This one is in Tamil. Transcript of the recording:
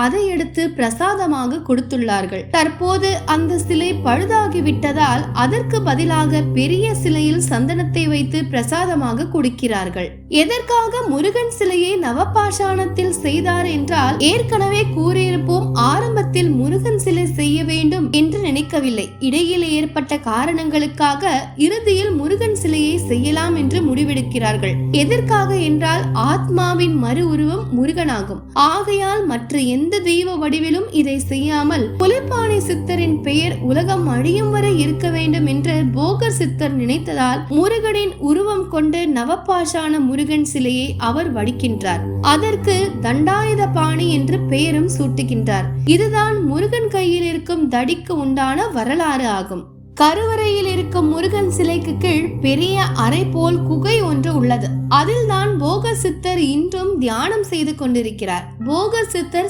அதை எடுத்து பிரசாதமாக கொடுத்துள்ளார்கள். தற்போது அந்த சிலை பழுதாகிவிட்டதால் அதற்கு பதிலாக பெரிய சிலையில் சந்தனத்தை வைத்து பிரசாதமாக கொடுக்கிறார்கள். எதற்காக முருகன் சிலையை நவபாஷாணத்தில் செய்தார் என்றால், ஏற்கனவே கூறியிருப்போம், ஆரம்பத்தில் முருகன் சிலை செய்ய வேண்டும் என்று நினைக்கவில்லை. இடையில் ஏற்பட்ட காரணங்களுக்காக இறுதியில் முருகன் சிலையை செய்யலாம் என்று முடிவெடுக்கிறார்கள். எதற்காக என்றால், ஆத்மாவின் மறு உருவம் முருகனாகும். ஆகையால் மற்ற எந்த தெய்வ வடிவிலும் இதை செய்யாமல் புலிப்பாணி சித்தரின் பெயர் உலகம் அழியும் வரை இருக்க வேண்டும் என்று போகர் சித்தர் நினைத்ததால் முருகனின் உருவம் கொண்டு நவபாஷாண முருகன் சிலையை அவர் வடிக்கின்றார். அதற்கு தண்டாயுத பாணி என்று பெயரும் சூட்டுகின்றார். இதுதான் முருகன் கையில் இருக்கும் தடிக்கு உண்டான வரலாறு ஆகும். கருவறையில் இருக்கும் முருகன் சிலைக்கு கீழ் பெரிய அறை போல் குகை ஒன்று உள்ளது. அதில் தான் போகர் சித்தர் இன்றும் தியானம் செய்து கொண்டிருக்கிறார். போகர் சித்தர்